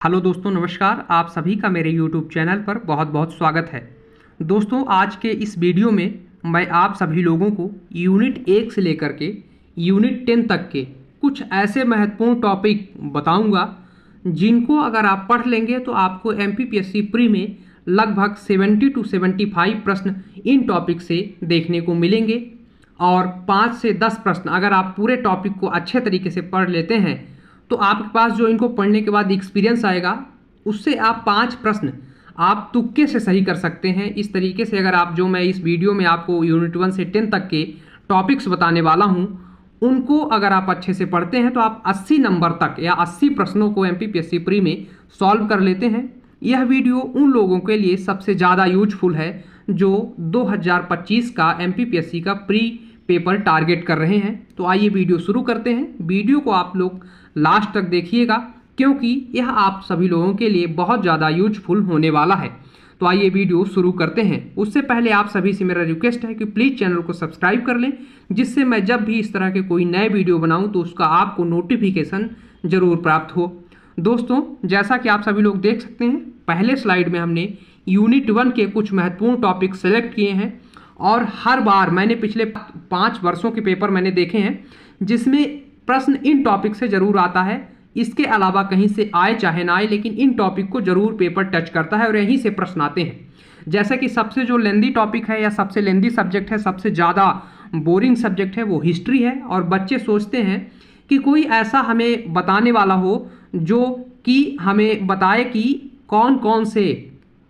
Hello दोस्तों, नमस्कार। आप सभी का मेरे YouTube चैनल पर बहुत बहुत स्वागत है। दोस्तों, आज के इस वीडियो में मैं आप सभी लोगों को यूनिट 1 से लेकर के यूनिट 10 तक के कुछ ऐसे महत्वपूर्ण टॉपिक बताऊंगा जिनको अगर आप पढ़ लेंगे तो आपको MPPSC प्री में लगभग 70 to 75 प्रश्न इन टॉपिक से देखने को मिलेंगे और 5 से 10 प्रश्न अगर आप पूरे टॉपिक को अच्छे तरीके से पढ़ लेते हैं तो आपके पास जो इनको पढ़ने के बाद एक्सपीरियंस आएगा उससे आप 5 प्रश्न आप तुक्के से सही कर सकते हैं। इस तरीके से अगर आप जो मैं इस वीडियो में आपको यूनिट 1 से 10 तक के टॉपिक्स बताने वाला हूं उनको अगर आप अच्छे से पढ़ते हैं तो आप 80 नंबर तक या 80 प्रश्नों को MPPSC प्री में सॉल्व कर लेते हैं। यह वीडियो उन लोगों के लिए सबसे ज़्यादा यूजफुल है जो 2025 का MPPSC का प्री पेपर टारगेट कर रहे हैं। तो आइए वीडियो शुरू करते हैं। वीडियो को आप लोग लास्ट तक देखिएगा क्योंकि यह आप सभी लोगों के लिए बहुत ज़्यादा यूजफुल होने वाला है। तो आइए वीडियो शुरू करते हैं। उससे पहले आप सभी से मेरा रिक्वेस्ट है कि प्लीज़ चैनल को सब्सक्राइब कर लें, जिससे मैं जब भी इस तरह के कोई नए वीडियो बनाऊं तो उसका आपको नोटिफिकेशन ज़रूर प्राप्त हो। दोस्तों, जैसा कि आप सभी लोग देख सकते हैं, पहले स्लाइड में हमने यूनिट 1 के कुछ महत्वपूर्ण टॉपिक सेलेक्ट किए हैं और हर बार मैंने पिछले 5 वर्षों के पेपर मैंने देखे हैं जिसमें प्रश्न इन टॉपिक से जरूर आता है। इसके अलावा कहीं से आए चाहे ना आए, लेकिन इन टॉपिक को जरूर पेपर टच करता है और यहीं से प्रश्न आते हैं। जैसे कि सबसे जो लेंदी टॉपिक है या सबसे लेंदी सब्जेक्ट है, सबसे ज़्यादा बोरिंग सब्जेक्ट है, वो हिस्ट्री है। और बच्चे सोचते हैं कि कोई ऐसा हमें बताने वाला हो जो कि हमें बताए कि कौन कौन से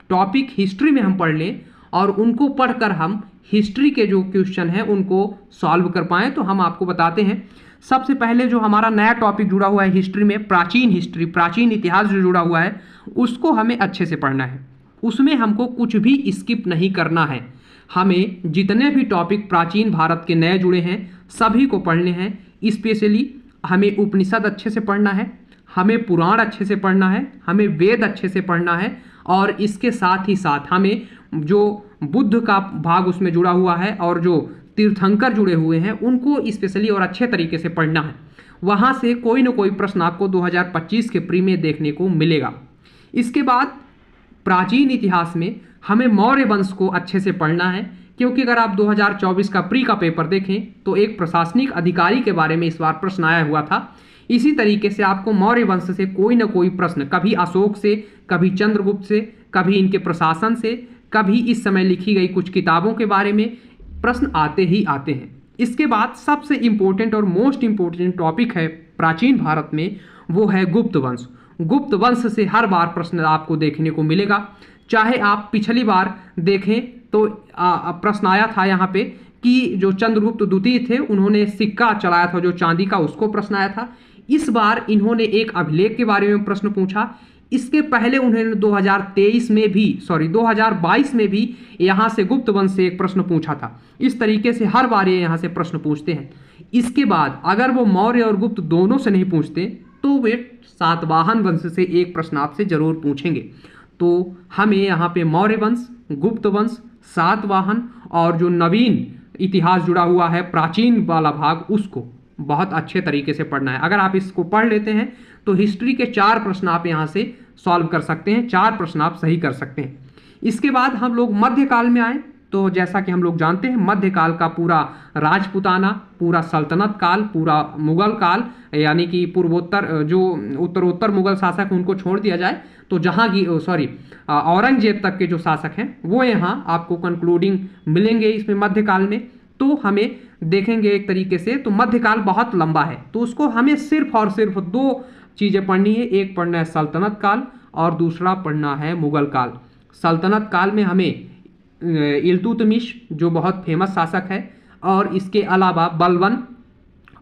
टॉपिक हिस्ट्री में हम पढ़ लें और उनको पढ़कर हम हिस्ट्री के जो क्वेश्चन हैं उनको सॉल्व कर पाएँ। तो हम आपको बताते हैं। सबसे पहले जो हमारा नया टॉपिक जुड़ा हुआ है हिस्ट्री में, प्राचीन हिस्ट्री, प्राचीन इतिहास जो जुड़ा हुआ है उसको हमें अच्छे से पढ़ना है। उसमें हमको कुछ भी स्किप नहीं करना है। हमें जितने भी टॉपिक प्राचीन भारत के नए जुड़े हैं सभी को पढ़ने हैं। स्पेशली हमें उपनिषद अच्छे से पढ़ना है, हमें पुराण अच्छे से पढ़ना है, हमें वेद अच्छे से पढ़ना है और इसके साथ ही साथ हमें जो बुद्ध का भाग उसमें जुड़ा हुआ है और जो तीर्थंकर जुड़े हुए हैं उनको स्पेशली और अच्छे तरीके से पढ़ना है। वहाँ से कोई ना कोई प्रश्न आपको 2025 के प्री में देखने को मिलेगा। इसके बाद प्राचीन इतिहास में हमें मौर्य वंश को अच्छे से पढ़ना है, क्योंकि अगर आप 2024 का प्री का पेपर देखें तो एक प्रशासनिक अधिकारी के बारे में इस बार प्रश्न आया हुआ था। इसी तरीके से आपको मौर्य वंश से कोई ना कोई प्रश्न, कभी अशोक से, कभी चंद्रगुप्त से, कभी इनके प्रशासन से, कभी इस समय लिखी गई कुछ किताबों के बारे में प्रश्न आते ही आते हैं। इसके बाद सबसे इम्पोर्टेंट और मोस्ट इम्पोर्टेंट टॉपिक है प्राचीन भारत में, वो है गुप्त वंश। गुप्त वंश से हर बार प्रश्न आपको देखने को मिलेगा। चाहे आप पिछली बार देखें तो प्रश्न आया था यहाँ पे कि जो चंद्रगुप्त द्वितीय थे उन्होंने सिक्का चलाया था जो चांदी का, उसको प्रश्न आया था। इस बार इन्होंने एक अभिलेख के बारे में प्रश्न पूछा। इसके पहले उन्होंने 2022 में भी यहाँ से गुप्त वंश से एक प्रश्न पूछा था। इस तरीके से हर बार ये यहाँ से प्रश्न पूछते हैं। इसके बाद अगर वो मौर्य और गुप्त दोनों से नहीं पूछते तो वे सातवाहन वंश से एक प्रश्न आपसे जरूर पूछेंगे। तो हमें यहाँ पे मौर्य वंश, गुप्त वंश, सातवाहन और जो नवीन इतिहास जुड़ा हुआ है प्राचीन वाला भाग, उसको बहुत अच्छे तरीके से पढ़ना है। अगर आप इसको पढ़ लेते हैं तो हिस्ट्री के 4 प्रश्न आप यहाँ से सॉल्व कर सकते हैं, 4 प्रश्न आप सही कर सकते हैं। इसके बाद हम लोग मध्यकाल में आए तो जैसा कि हम लोग जानते हैं मध्यकाल का पूरा राजपुताना, पूरा सल्तनत काल, पूरा मुगल काल, यानी कि पूर्वोत्तर जो उत्तरोत्तर मुगल शासक उनको छोड़ दिया जाए तो औरंगजेब तक के जो शासक हैं वो यहाँ आपको कंक्लूडिंग मिलेंगे इसमें मध्यकाल में। तो हमें देखेंगे एक तरीके से तो मध्यकाल बहुत लंबा है, तो उसको हमें सिर्फ और सिर्फ 2 चीज़ें पढ़नी है। एक पढ़ना है सल्तनत काल और दूसरा पढ़ना है मुगल काल। सल्तनत काल में हमें इल्तुतमिश जो बहुत फेमस शासक है और इसके अलावा बलबन,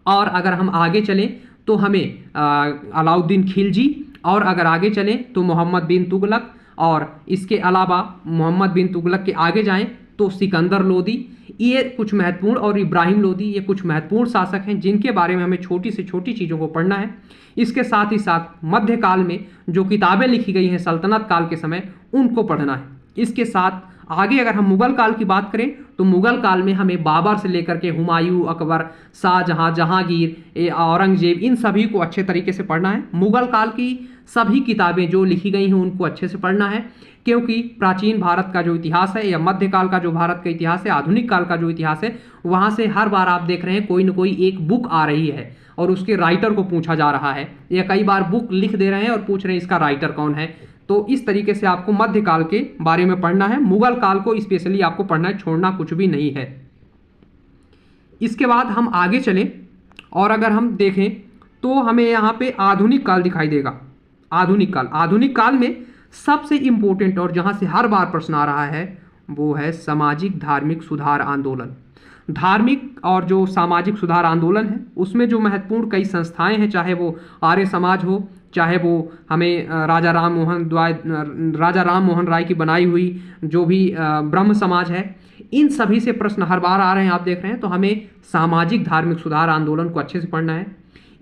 और अगर हम आगे चलें तो हमें अलाउद्दीन खिलजी, और अगर आगे चलें तो मोहम्मद बिन तुगलक, और इसके अलावा मोहम्मद बिन तुगलक के आगे जाएं तो सिकंदर लोदी। ये कुछ महत्वपूर्ण, और इब्राहिम लोदी, ये कुछ महत्वपूर्ण शासक हैं जिनके बारे में हमें छोटी से छोटी चीज़ों को पढ़ना है। इसके साथ ही साथ मध्यकाल में जो किताबें लिखी गई हैं सल्तनत काल के समय उनको पढ़ना है। इसके साथ आगे अगर हम मुगल काल की बात करें तो मुगल काल में हमें बाबर से लेकर के हुमायूं, अकबर, शाहजहां, जहांगीर, औरंगजेब, इन सभी को अच्छे तरीके से पढ़ना है। मुगल काल की सभी किताबें जो लिखी गई हैं उनको अच्छे से पढ़ना है, क्योंकि प्राचीन भारत का जो इतिहास है या मध्यकाल का जो भारत का इतिहास है, आधुनिक काल का जो इतिहास है, वहाँ से हर बार आप देख रहे हैं कोई ना कोई एक बुक आ रही है और उसके राइटर को पूछा जा रहा है, या कई बार बुक लिख दे रहे हैं और पूछ रहे हैं इसका राइटर कौन है। तो इस तरीके से आपको मध्यकाल के बारे में पढ़ना है, मुगल काल को स्पेशली आपको पढ़ना है, छोड़ना कुछ भी नहीं है। इसके बाद हम आगे चलें और अगर हम देखें तो हमें यहाँ पे आधुनिक काल दिखाई देगा। आधुनिक काल में सबसे इंपॉर्टेंट और जहाँ से हर बार प्रश्न आ रहा है वो है सामाजिक धार्मिक सुधार आंदोलन। धार्मिक और जो सामाजिक सुधार आंदोलन है उसमें जो महत्वपूर्ण कई संस्थाएं हैं, चाहे वो आर्य समाज हो, चाहे वो हमें राजा राम मोहन राय की बनाई हुई जो भी ब्रह्म समाज है, इन सभी से प्रश्न हर बार आ रहे हैं, आप देख रहे हैं। तो हमें सामाजिक धार्मिक सुधार आंदोलन को अच्छे से पढ़ना है।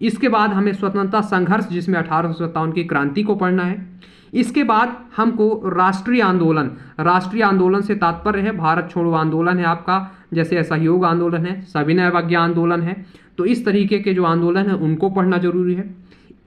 इसके बाद हमें स्वतंत्रता संघर्ष जिसमें 1857 की क्रांति को पढ़ना है। इसके बाद हमको राष्ट्रीय आंदोलन से तात्पर्य है भारत छोड़ो आंदोलन है आपका, जैसे असहयोग आंदोलन है, सविनय अवज्ञा आंदोलन है। तो इस तरीके के जो आंदोलन है उनको पढ़ना जरूरी है।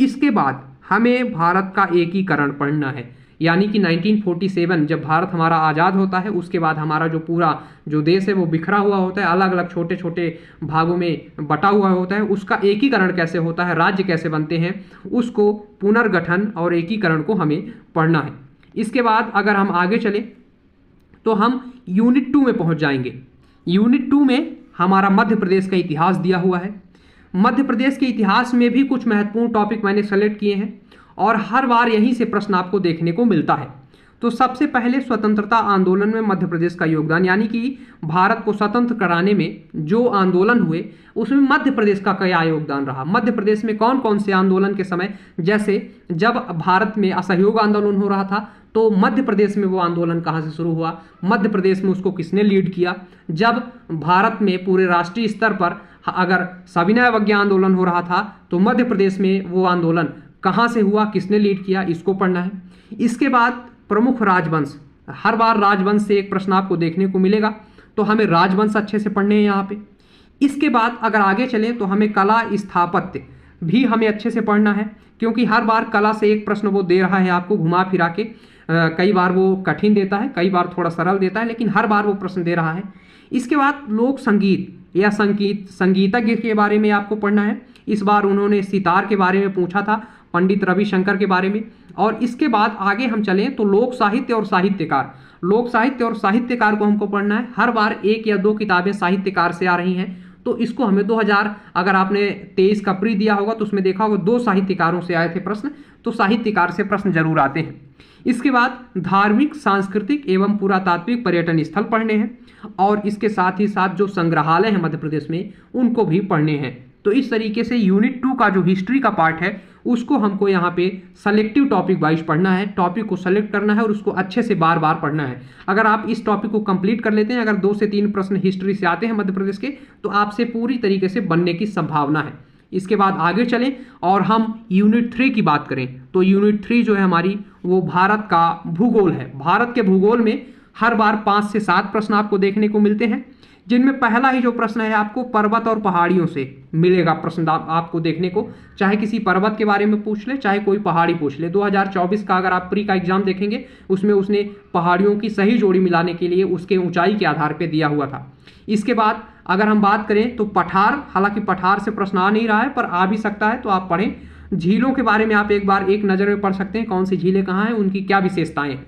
इसके बाद हमें भारत का एकीकरण पढ़ना है, यानी कि 1947 जब भारत हमारा आज़ाद होता है उसके बाद हमारा जो पूरा जो देश है वो बिखरा हुआ होता है, अलग अलग छोटे छोटे भागों में बटा हुआ होता है, उसका एकीकरण कैसे होता है, राज्य कैसे बनते हैं, उसको पुनर्गठन और एकीकरण को हमें पढ़ना है। इसके बाद अगर हम आगे चलें तो हम यूनिट 2 में पहुंच जाएंगे। यूनिट 2 में हमारा मध्य प्रदेश का इतिहास दिया हुआ है। मध्य प्रदेश के इतिहास में भी कुछ महत्वपूर्ण टॉपिक मैंने सेलेक्ट किए हैं और हर बार यहीं से प्रश्न आपको देखने को मिलता है। तो सबसे पहले स्वतंत्रता आंदोलन में मध्य प्रदेश का योगदान, यानी कि भारत को स्वतंत्र कराने में जो आंदोलन हुए उसमें मध्य प्रदेश का क्या योगदान रहा। मध्य प्रदेश में कौन कौन से आंदोलन के समय, जैसे जब भारत में असहयोग आंदोलन हो रहा था तो मध्य प्रदेश में वो आंदोलन कहाँ से शुरू हुआ, मध्य प्रदेश में उसको किसने लीड किया। जब भारत में पूरे राष्ट्रीय स्तर पर अगर सविनय अवज्ञा आंदोलन हो रहा था तो मध्य प्रदेश में वो आंदोलन कहाँ से हुआ, किसने लीड किया, इसको पढ़ना है। इसके बाद प्रमुख राजवंश, हर बार राजवंश से एक प्रश्न आपको देखने को मिलेगा, तो हमें राजवंश अच्छे से पढ़ने हैं यहाँ पे। इसके बाद अगर आगे चलें तो हमें कला स्थापत्य भी हमें अच्छे से पढ़ना है, क्योंकि हर बार कला से एक प्रश्न वो दे रहा है आपको घुमा फिरा के। कई बार वो कठिन देता है, कई बार थोड़ा सरल देता है, लेकिन हर बार वो प्रश्न दे रहा है। इसके बाद लोक संगीत या संगीतज्ञ के बारे में आपको पढ़ना है। इस बार उन्होंने सितार के बारे में पूछा था, पंडित रविशंकर के बारे में। और इसके बाद आगे हम चलें तो लोक साहित्य और साहित्यकार, लोक साहित्य और साहित्यकार को हमको पढ़ना है। हर बार एक या दो किताबें साहित्यकार से आ रही हैं, तो इसको हमें 2000 अगर आपने 23 का प्री दिया होगा तो उसमें देखा होगा 2 साहित्यकारों से आए थे प्रश्न, तो साहित्यकार से प्रश्न जरूर आते हैं। इसके बाद धार्मिक सांस्कृतिक एवं पुरातात्विक पर्यटन स्थल पढ़ने हैं और इसके साथ ही साथ जो संग्रहालय हैं मध्य प्रदेश में उनको भी पढ़ने हैं। तो इस तरीके से यूनिट 2 का जो हिस्ट्री का पार्ट है उसको हमको यहाँ पे सेलेक्टिव टॉपिक वाइज पढ़ना है, टॉपिक को सेलेक्ट करना है और उसको अच्छे से बार बार पढ़ना है। अगर आप इस टॉपिक को कंप्लीट कर लेते हैं, अगर 2 से 3 प्रश्न हिस्ट्री से आते हैं मध्य प्रदेश के, तो आपसे पूरी तरीके से बनने की संभावना है। इसके बाद आगे चलें और हम यूनिट 3 की बात करें तो यूनिट 3 जो है हमारी वो भारत का भूगोल है। भारत के भूगोल में हर बार 5 से 7 प्रश्न आपको देखने को मिलते हैं, जिनमें पहला ही जो प्रश्न है आपको पर्वत और पहाड़ियों से मिलेगा प्रश्न आपको देखने को। चाहे किसी पर्वत के बारे में पूछ ले, चाहे कोई पहाड़ी पूछ ले। 2024 का अगर आप प्री का एग्जाम देखेंगे उसमें उसने पहाड़ियों की सही जोड़ी मिलाने के लिए उसके ऊंचाई के आधार पर दिया हुआ था। इसके बाद अगर हम बात करें तो पठार, हालांकि पठार से प्रश्न आ नहीं रहा है पर आ भी सकता है, तो आप पढ़ें। झीलों के बारे में आप एक बार एक नज़र में पढ़ सकते हैं, कौन सी झीलें कहाँ हैं, उनकी क्या विशेषताएं हैं।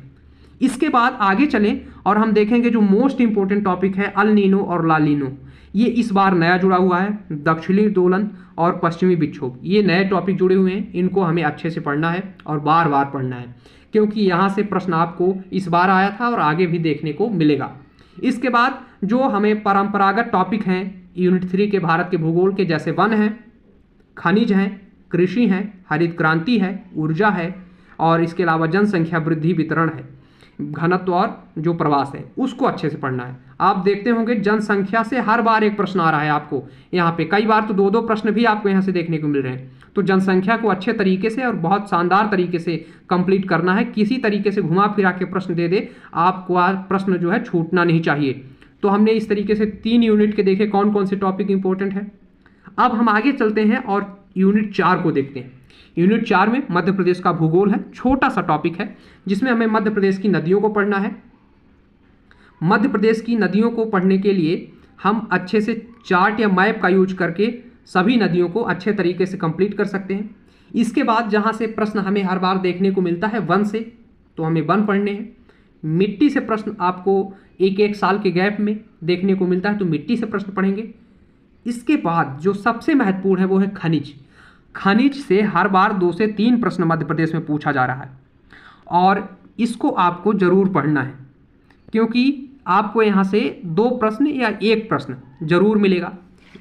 इसके बाद आगे चलें और हम देखेंगे जो मोस्ट इंपोर्टेंट टॉपिक है अल नीनो और ला लीनो। ये इस बार नया जुड़ा हुआ है, दक्षिणी दोलन और पश्चिमी विक्षोभ, ये नए टॉपिक जुड़े हुए हैं। इनको हमें अच्छे से पढ़ना है और बार बार पढ़ना है, क्योंकि यहाँ से प्रश्न आपको इस बार आया था और आगे भी देखने को मिलेगा। इसके बाद जो हमें परंपरागत टॉपिक हैं यूनिट 3 के भारत के भूगोल के, जैसे वन है, खनिज हैं, कृषि है, हरित क्रांति है, ऊर्जा है और इसके अलावा जनसंख्या वृद्धि वितरण है, घनत्व और जो प्रवास है, उसको अच्छे से पढ़ना है। आप देखते होंगे जनसंख्या से हर बार एक प्रश्न आ रहा है आपको यहाँ पे, कई बार तो 2-2 प्रश्न भी आपको यहाँ से देखने को मिल रहे हैं। तो जनसंख्या को अच्छे तरीके से और बहुत शानदार तरीके से कंप्लीट करना है, किसी तरीके से घुमा फिरा के प्रश्न दे आपको प्रश्न जो है छूटना नहीं चाहिए। तो हमने इस तरीके से 3 यूनिट के देखे कौन कौन से टॉपिक इंपॉर्टेंट है। अब हम आगे चलते हैं और यूनिट 4 को देखते हैं। यूनिट 4 में मध्य प्रदेश का भूगोल है, छोटा सा टॉपिक है जिसमें हमें मध्य प्रदेश की नदियों को पढ़ना है। मध्य प्रदेश की नदियों को पढ़ने के लिए हम अच्छे से चार्ट या मैप का यूज करके सभी नदियों को अच्छे तरीके से कंप्लीट कर सकते हैं। इसके बाद जहाँ से प्रश्न हमें हर बार देखने को मिलता है वन से, तो हमें वन पढ़ने हैं। मिट्टी से प्रश्न आपको एक एक साल के गैप में देखने को मिलता है, तो मिट्टी से प्रश्न पढ़ेंगे। इसके बाद जो सबसे महत्वपूर्ण है वो है खनिज। खनिज से हर बार 2 से 3 प्रश्न मध्य प्रदेश में पूछा जा रहा है और इसको आपको जरूर पढ़ना है, क्योंकि आपको यहाँ से 2 प्रश्न या 1 प्रश्न जरूर मिलेगा।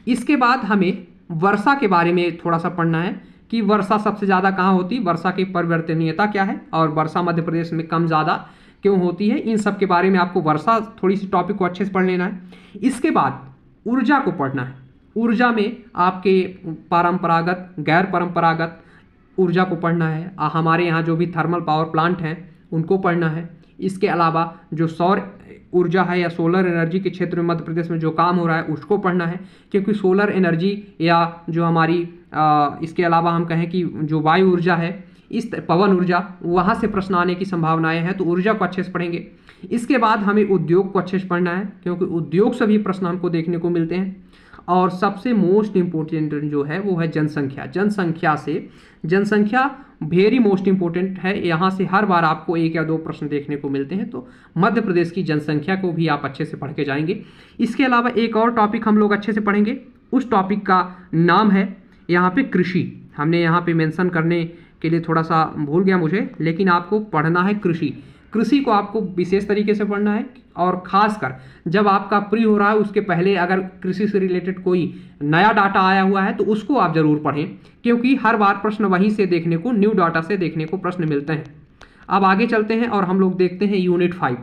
इसके बाद हमें वर्षा के बारे में थोड़ा सा पढ़ना है कि वर्षा सबसे ज़्यादा कहाँ होती है, वर्षा की परिवर्तनीयता क्या है और वर्षा मध्य प्रदेश में कम ज़्यादा क्यों होती है। इन सब के बारे में आपको वर्षा थोड़ी सी टॉपिक को अच्छे से पढ़ लेना है। इसके बाद ऊर्जा को पढ़ना है। ऊर्जा में आपके परंपरागत गैर परंपरागत ऊर्जा को पढ़ना है। हमारे यहाँ जो भी थर्मल पावर प्लांट हैं उनको पढ़ना है। इसके अलावा जो सौर ऊर्जा है या सोलर एनर्जी के क्षेत्र में मध्य प्रदेश में जो काम हो रहा है उसको पढ़ना है, क्योंकि सोलर एनर्जी या जो हमारी इसके अलावा हम कहें कि जो वायु ऊर्जा है, इस पवन ऊर्जा, वहाँ से प्रश्न आने की संभावनाएं हैं, तो ऊर्जा को अच्छे से पढ़ेंगे। इसके बाद हमें उद्योग को अच्छे से पढ़ना है, क्योंकि उद्योग से भी प्रश्न हमको देखने को मिलते हैं। और सबसे मोस्ट इम्पोर्टेंट जो है वो है जनसंख्या। जनसंख्या वेरी मोस्ट इम्पोर्टेंट है। यहाँ से हर बार आपको 1 या 2 प्रश्न देखने को मिलते हैं, तो मध्य प्रदेश की जनसंख्या को भी आप अच्छे से पढ़ के जाएंगे। इसके अलावा एक और टॉपिक हम लोग अच्छे से पढ़ेंगे। उस टॉपिक का नाम है यहाँ पे कृषि। हमने यहाँ पे मेंशन करने के लिए थोड़ा सा भूल गया मुझे, लेकिन आपको पढ़ना है कृषि। कृषि को आपको विशेष तरीके से पढ़ना है और खासकर जब आपका प्री हो रहा है उसके पहले अगर कृषि से रिलेटेड कोई नया डाटा आया हुआ है तो उसको आप जरूर पढ़ें, क्योंकि हर बार प्रश्न वहीं से देखने को, न्यू डाटा से देखने को प्रश्न मिलते हैं। अब आगे चलते हैं और हम लोग देखते हैं यूनिट 5।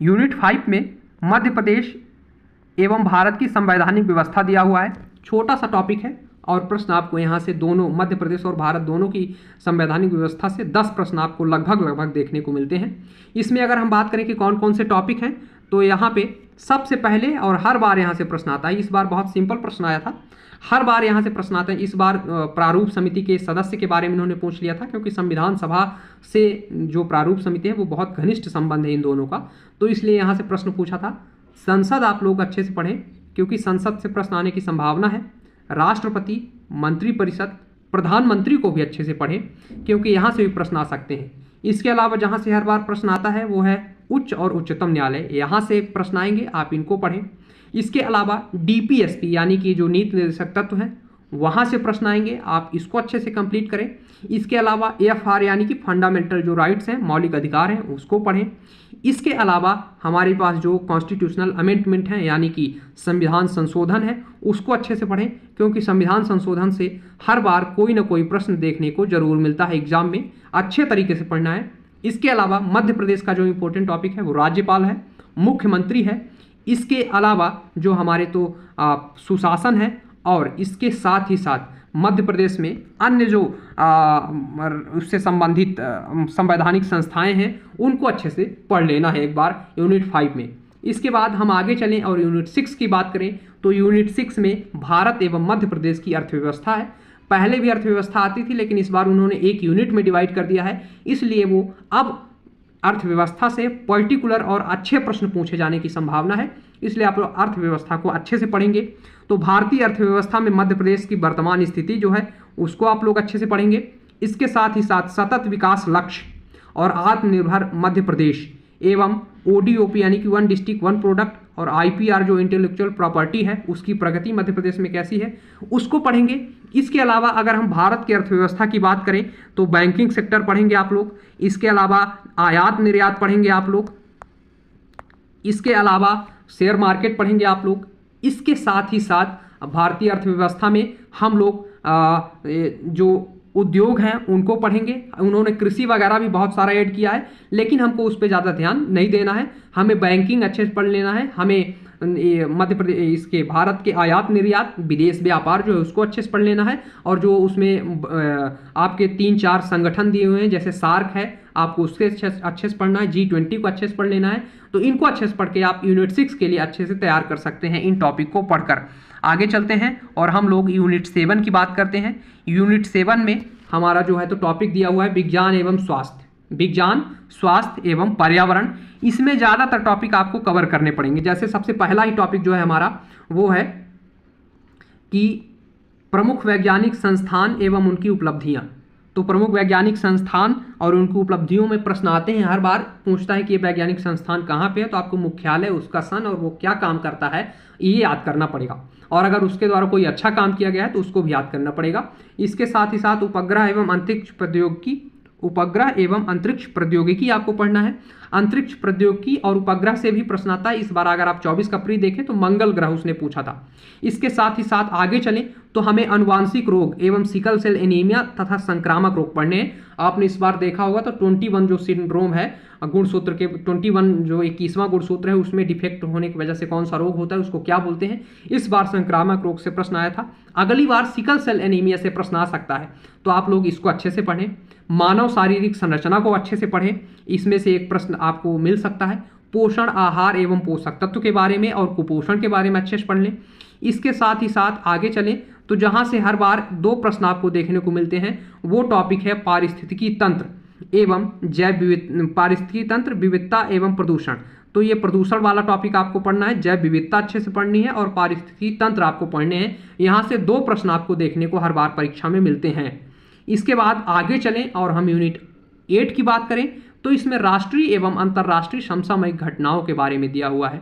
यूनिट 5 में मध्य प्रदेश एवं भारत की संवैधानिक व्यवस्था दिया हुआ है। छोटा सा टॉपिक है और प्रश्न आपको यहाँ से दोनों मध्य प्रदेश और भारत दोनों की संवैधानिक व्यवस्था से 10 प्रश्न आपको लगभग देखने को मिलते हैं। इसमें अगर हम बात करें कि कौन कौन से टॉपिक हैं, तो यहाँ पे सबसे पहले और हर बार यहाँ से प्रश्न आता है। इस बार बहुत सिंपल प्रश्न आया था, हर बार यहाँ से प्रश्न आता है। इस बार प्रारूप समिति के सदस्य के बारे में उन्होंने पूछ लिया था, क्योंकि संविधान सभा से जो प्रारूप समिति है वो बहुत घनिष्ठ संबंध है इन दोनों का, तो इसलिए यहाँ से प्रश्न पूछा था। संसद आप लोग अच्छे से पढ़ें, क्योंकि संसद से प्रश्न आने की संभावना है। राष्ट्रपति, मंत्रिपरिषद, प्रधानमंत्री को भी अच्छे से पढ़ें, क्योंकि यहाँ से भी प्रश्न आ सकते हैं। इसके अलावा जहाँ से हर बार प्रश्न आता है वो है उच्च और उच्चतम न्यायालय, यहाँ से प्रश्न आएंगे, आप इनको पढ़ें। इसके अलावा डीपीएसपी यानी कि जो नीति निर्देशक तत्व हैं वहाँ से प्रश्न आएंगे, आप इसको अच्छे से कंप्लीट करें। इसके अलावा एफआर यानी कि फंडामेंटल जो राइट्स हैं, मौलिक अधिकार हैं, उसको पढ़ें। इसके अलावा हमारे पास जो कॉन्स्टिट्यूशनल अमेंडमेंट है यानी कि संविधान संशोधन है, उसको अच्छे से पढ़ें, क्योंकि संविधान संशोधन से हर बार कोई ना कोई प्रश्न देखने को जरूर मिलता है एग्जाम में, अच्छे तरीके से पढ़ना है। इसके अलावा मध्य प्रदेश का जो इम्पोर्टेंट टॉपिक है वो राज्यपाल है, मुख्यमंत्री है। इसके अलावा जो हमारे तो सुशासन है, और इसके साथ ही साथ मध्य प्रदेश में अन्य जो उससे संबंधित संवैधानिक संस्थाएं हैं उनको अच्छे से पढ़ लेना है एक बार यूनिट 5 में। इसके बाद हम आगे चलें और यूनिट 6 की बात करें, तो यूनिट 6 में भारत एवं मध्य प्रदेश की अर्थव्यवस्था है। पहले भी अर्थव्यवस्था आती थी, लेकिन इस बार उन्होंने एक यूनिट में डिवाइड कर दिया है, इसलिए वो अब अर्थव्यवस्था से पर्टिकुलर और अच्छे प्रश्न पूछे जाने की संभावना है, इसलिए आप लोग अर्थव्यवस्था को अच्छे से पढ़ेंगे। तो भारतीय अर्थव्यवस्था में मध्य प्रदेश की वर्तमान स्थिति जो है उसको आप लोग अच्छे से पढ़ेंगे। इसके साथ ही साथ सतत विकास लक्ष्य और आत्मनिर्भर मध्य प्रदेश एवं ओडीओपी यानी कि 1 डिस्ट्रिक्ट 1 प्रोडक्ट और आईपीआर जो इंटेलेक्चुअल प्रॉपर्टी है उसकी प्रगति मध्य प्रदेश में कैसी है उसको पढ़ेंगे। इसके अलावा अगर हम भारत की अर्थव्यवस्था की बात करें तो बैंकिंग सेक्टर पढ़ेंगे आप लोग। इसके अलावा आयात निर्यात पढ़ेंगे आप लोग। इसके अलावा शेयर मार्केट पढ़ेंगे आप लोग। इसके साथ ही साथ भारतीय अर्थव्यवस्था में हम लोग जो उद्योग हैं उनको पढ़ेंगे। उन्होंने कृषि वगैरह भी बहुत सारा ऐड किया है, लेकिन हमको उस पर ज़्यादा ध्यान नहीं देना है। हमें बैंकिंग अच्छे से पढ़ लेना है, हमें मध्य प्रदेश इसके भारत के आयात निर्यात विदेश व्यापार जो है उसको अच्छे से पढ़ लेना है। और जो उसमें आपके 3-4 संगठन दिए हुए हैं जैसे सार्क है, आपको उसके अच्छे से पढ़ना है, G20 को अच्छे से पढ़ लेना है। तो इनको अच्छे से पढ़ के आप यूनिट 6 के लिए अच्छे से तैयार कर सकते हैं इन टॉपिक को पढ़कर। आगे चलते हैं और हम लोग यूनिट 7 की बात करते हैं। यूनिट 7 में हमारा जो है तो टॉपिक दिया हुआ है विज्ञान एवं स्वास्थ्य, विज्ञान, स्वास्थ्य एवं पर्यावरण। इसमें ज़्यादातर टॉपिक आपको कवर करने पड़ेंगे। जैसे सबसे पहला ही टॉपिक जो है हमारा वो है कि प्रमुख वैज्ञानिक संस्थान एवं उनकी उपलब्धियां। तो प्रमुख वैज्ञानिक संस्थान और उनकी उपलब्धियों में प्रश्न आते हैं, हर बार पूछता है कि ये वैज्ञानिक संस्थान कहाँ पे है, तो आपको मुख्यालय, उसका सन और वो क्या काम करता है ये याद करना पड़ेगा। और अगर उसके द्वारा कोई अच्छा काम किया गया है तो उसको भी याद करना पड़ेगा। इसके साथ ही साथ उपग्रह एवं अंतरिक्ष प्रौद्योगिकी, उपग्रह एवं अंतरिक्ष प्रौद्योगिकी आपको पढ़ना है। अंतरिक्ष प्रौद्योगिकी और उपग्रह से भी प्रश्न आता है। इस बार अगर आप 24 का प्री देखें तो मंगल ग्रह उसने पूछा था। इसके साथ ही साथ आगे चलें तो हमें अनुवांशिक रोग एवं सिकल सेल एनीमिया तथा संक्रामक रोग पढ़ने हैं। आपने इस बार देखा होगा तो 21 जो सिंड्रोम है गुणसूत्र के, 21 जो 21वां गुणसूत्र है उसमें डिफेक्ट होने की वजह से कौन सा रोग होता है उसको क्या बोलते हैं। इस बार संक्रामक रोग से प्रश्न आया था। अगली बार सिकल सेल एनीमिया से प्रश्न आ सकता है, तो आप लोग इसको अच्छे से पढ़ें। मानव शारीरिक संरचना को अच्छे से पढ़ें, इसमें से एक प्रश्न आपको मिल सकता है। पोषण, आहार एवं पोषक तत्व के बारे में और कुपोषण के बारे में अच्छे से पढ़ लें। इसके साथ ही साथ आगे चलें तो जहां से हर बार 2 प्रश्न आपको देखने को मिलते हैं वो टॉपिक है पारिस्थितिकी तंत्र एवं पारिस्थितिकी तंत्र, विविधता एवं प्रदूषण। तो ये प्रदूषण वाला टॉपिक आपको पढ़ना है, जैव विविधता अच्छे से पढ़नी है और पारिस्थितिकी तंत्र आपको पढ़ने हैं। यहाँ से 2 प्रश्न आपको देखने को हर बार परीक्षा में मिलते हैं। इसके बाद आगे चलें और हम यूनिट 8 की बात करें तो इसमें राष्ट्रीय एवं अंतर्राष्ट्रीय समसामयिक घटनाओं के बारे में दिया हुआ है।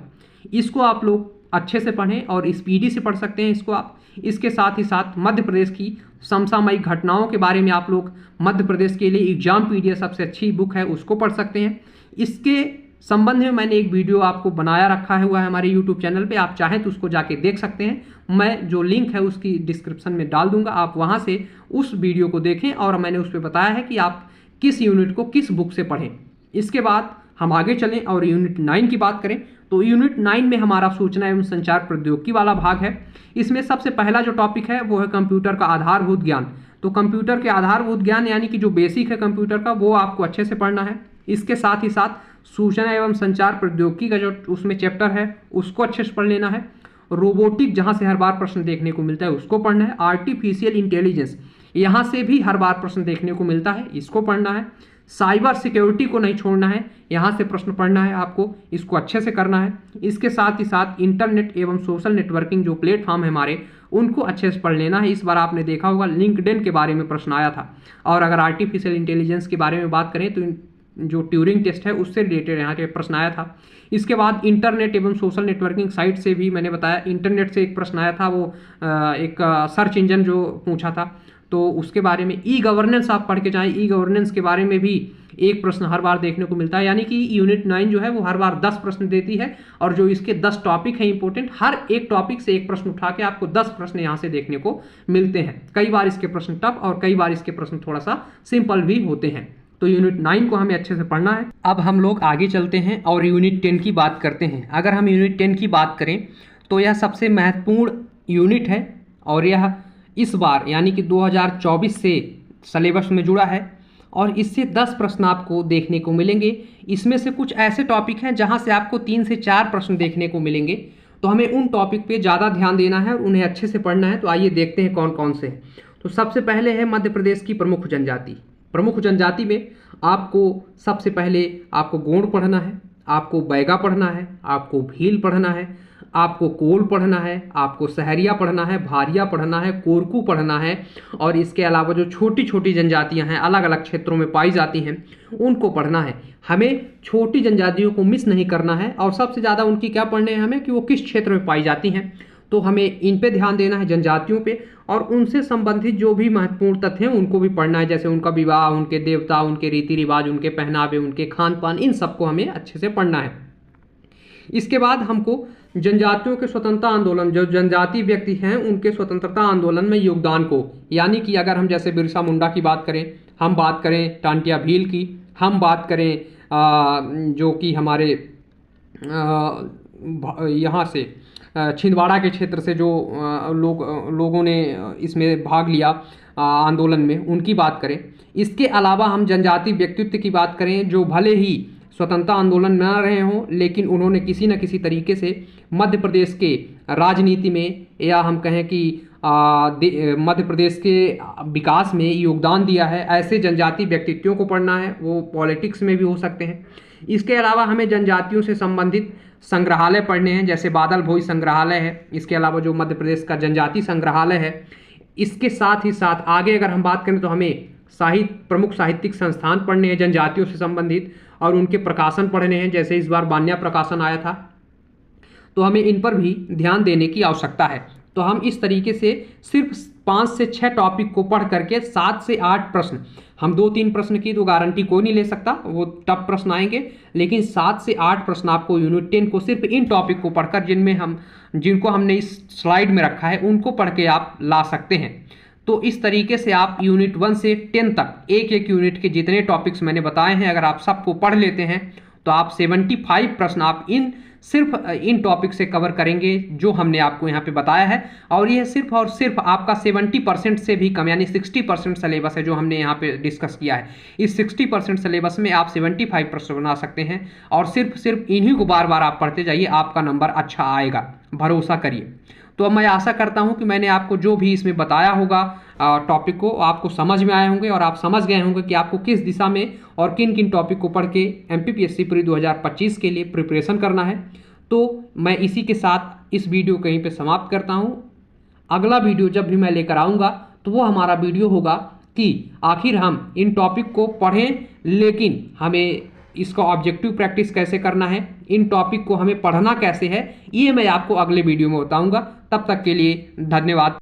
इसको आप लोग अच्छे से पढ़ें और स्पीडी से पढ़ सकते हैं इसको आप। इसके साथ ही साथ मध्य प्रदेश की समसामयिक घटनाओं के बारे में आप लोग मध्य प्रदेश के लिए एग्जाम पीडीएफ सबसे अच्छी बुक है उसको पढ़ सकते हैं। इसके संबंध में मैंने एक वीडियो आपको बनाया रखा हुआ है हमारे यूट्यूब चैनल पे, आप चाहें तो उसको जाके देख सकते हैं। मैं जो लिंक है उसकी डिस्क्रिप्शन में डाल दूंगा, आप वहां से उस वीडियो को देखें। और मैंने उस पर बताया है कि आप किस यूनिट को किस बुक से पढ़ें। इसके बाद हम आगे चलें और यूनिट 9 की बात करें तो यूनिट 9 में हमारा सूचना एवं संचार प्रौद्योगिकी वाला भाग है। इसमें सबसे पहला जो टॉपिक है वो है कंप्यूटर का आधारभूत ज्ञान। तो कंप्यूटर के आधारभूत ज्ञान यानी कि जो बेसिक है कंप्यूटर का वो आपको अच्छे से पढ़ना है। इसके साथ ही साथ सूचना एवं संचार प्रौद्योगिकी का जो उसमें चैप्टर है उसको अच्छे से पढ़ लेना है। रोबोटिक जहाँ से हर बार प्रश्न देखने को मिलता है उसको पढ़ना है। आर्टिफिशियल इंटेलिजेंस यहाँ से भी हर बार प्रश्न देखने को मिलता है, इसको पढ़ना है। साइबर सिक्योरिटी को नहीं छोड़ना है, यहाँ से प्रश्न पढ़ना है आपको, इसको अच्छे से करना है। इसके साथ ही साथ इंटरनेट एवं सोशल नेटवर्किंग जो प्लेटफॉर्म है हमारे उनको अच्छे से पढ़ लेना है। इस बार आपने देखा होगा लिंक्डइन के बारे में प्रश्न आया था। और अगर आर्टिफिशियल इंटेलिजेंस के बारे में बात करें तो जो ट्यूरिंग टेस्ट है उससे रिलेटेड यहाँ पे प्रश्न आया था। इसके बाद इंटरनेट एवं सोशल नेटवर्किंग साइट से भी मैंने बताया, इंटरनेट से एक प्रश्न आया था, वो एक सर्च इंजन जो पूछा था तो उसके बारे में। ई गवर्नेंस आप पढ़ के जाएं, ई गवर्नेंस के बारे में भी एक प्रश्न हर बार देखने को मिलता है। यानी कि यूनिट 9 जो है वो हर बार 10 प्रश्न देती है और जो इसके 10 टॉपिक हैं इंपॉर्टेंट, हर एक टॉपिक से एक प्रश्न उठा के आपको 10 प्रश्न यहाँ से देखने को मिलते हैं। कई बार इसके प्रश्न टफ और कई बार इसके प्रश्न थोड़ा सा सिंपल भी होते हैं। तो यूनिट 9 को हमें अच्छे से पढ़ना है। अब हम लोग आगे चलते हैं और यूनिट 10 की बात करते हैं। अगर हम यूनिट 10 की बात करें तो यह सबसे महत्वपूर्ण यूनिट है और यह इस बार यानी कि 2024 से सिलेबस में जुड़ा है और इससे 10 प्रश्न आपको देखने को मिलेंगे। इसमें से कुछ ऐसे टॉपिक हैं जहां से आपको 3 से 4 प्रश्न देखने को मिलेंगे, तो हमें उन टॉपिक पे ज़्यादा ध्यान देना है और उन्हें अच्छे से पढ़ना है। तो आइए देखते हैं कौन कौन से हैं। तो सबसे पहले है मध्य प्रदेश की प्रमुख जनजाति। प्रमुख जनजाति में आपको सबसे पहले आपको गोंड पढ़ना है, आपको बैगा पढ़ना है, आपको भील पढ़ना है, आपको कोल पढ़ना है, आपको सहरिया पढ़ना है, भारिया पढ़ना है, कोरकू पढ़ना है। और इसके अलावा जो छोटी छोटी जनजातियां हैं अलग अलग क्षेत्रों में पाई जाती हैं उनको पढ़ना है। हमें छोटी जनजातियों को मिस नहीं करना है और सबसे ज़्यादा उनकी क्या पढ़ने हैं हमें कि वो किस क्षेत्र में पाई जाती हैं, तो हमें इन पे ध्यान देना है जनजातियों पे। और उनसे संबंधित जो भी महत्वपूर्ण तथ्य हैं उनको भी पढ़ना है, जैसे उनका विवाह, उनके देवता, उनके रीति रिवाज, उनके पहनावे, उनके खान पान, इन सबको हमें अच्छे से पढ़ना है। इसके बाद हमको जनजातियों के स्वतंत्रता आंदोलन, जो जनजाति व्यक्ति हैं उनके स्वतंत्रता आंदोलन में योगदान को, यानी कि अगर हम जैसे बिरसा मुंडा की बात करें, हम बात करें टांटिया भील की, हम बात करें जो कि हमारे यहाँ से छिंदवाड़ा के क्षेत्र से जो लोगों ने इसमें भाग लिया आंदोलन में, उनकी बात करें। इसके अलावा हम जनजाति व्यक्तित्व की बात करें जो भले ही स्वतंत्रता आंदोलन न रहे हों, लेकिन उन्होंने किसी न किसी तरीके से मध्य प्रदेश के राजनीति में, या हम कहें कि मध्य प्रदेश के विकास में योगदान दिया है। ऐसे जनजाति व्यक्तित्वों को पढ़ना है, वो पॉलिटिक्स में भी हो सकते हैं। इसके अलावा हमें जनजातियों से संबंधित संग्रहालय पढ़ने हैं, जैसे बादल भोई संग्रहालय है। इसके अलावा जो मध्य प्रदेश का जनजाति संग्रहालय है, इसके साथ ही साथ आगे अगर हम बात करें तो हमें प्रमुख साहित्यिक संस्थान पढ़ने हैं जनजातियों से संबंधित, और उनके प्रकाशन पढ़ने हैं। जैसे इस बार बान्या प्रकाशन आया था, तो हमें इन पर भी ध्यान देने की आवश्यकता है। तो हम इस तरीके से सिर्फ 5 से 6 टॉपिक को पढ़ करके 7 से 8 प्रश्न, हम 2-3 प्रश्न की तो गारंटी कोई नहीं ले सकता, वो टफ प्रश्न आएंगे, लेकिन 7 से 8 प्रश्न आपको यूनिट 10 को सिर्फ इन टॉपिक को पढ़कर, जिनको हमने इस स्लाइड में रखा है, उनको पढ़ के आप ला सकते हैं। तो इस तरीके से आप यूनिट 1 से 10 तक एक एक यूनिट के जितने टॉपिक्स मैंने बताए हैं, अगर आप सबको पढ़ लेते हैं तो आप 75 प्रश्न आप सिर्फ इन टॉपिक से कवर करेंगे जो हमने आपको यहाँ पे बताया है। और यह सिर्फ और सिर्फ आपका 70% से भी कम, यानी 60% सिलेबस है जो हमने यहाँ पे डिस्कस किया है। इस 60% सिलेबस में आप 75 प्रश्न बना सकते हैं, और सिर्फ इन्हीं को बार बार आप पढ़ते जाइए, आपका नंबर अच्छा आएगा, भरोसा करिए। तो अब मैं आशा करता हूं कि मैंने आपको जो भी इसमें बताया होगा टॉपिक को आपको समझ में आए होंगे, और आप समझ गए होंगे कि आपको किस दिशा में और किन किन टॉपिक को पढ़ के MPPSC प्री 2025 के लिए प्रिपरेशन करना है। तो मैं इसी के साथ इस वीडियो कहीं पे समाप्त करता हूं। अगला वीडियो जब भी मैं लेकर आऊँगा तो वो हमारा वीडियो होगा कि आखिर हम इन टॉपिक को पढ़ें, लेकिन हमें इसका ऑब्जेक्टिव प्रैक्टिस कैसे करना है, इन टॉपिक को हमें पढ़ना कैसे है, ये मैं आपको अगले वीडियो में बताऊंगा। तब तक के लिए धन्यवाद।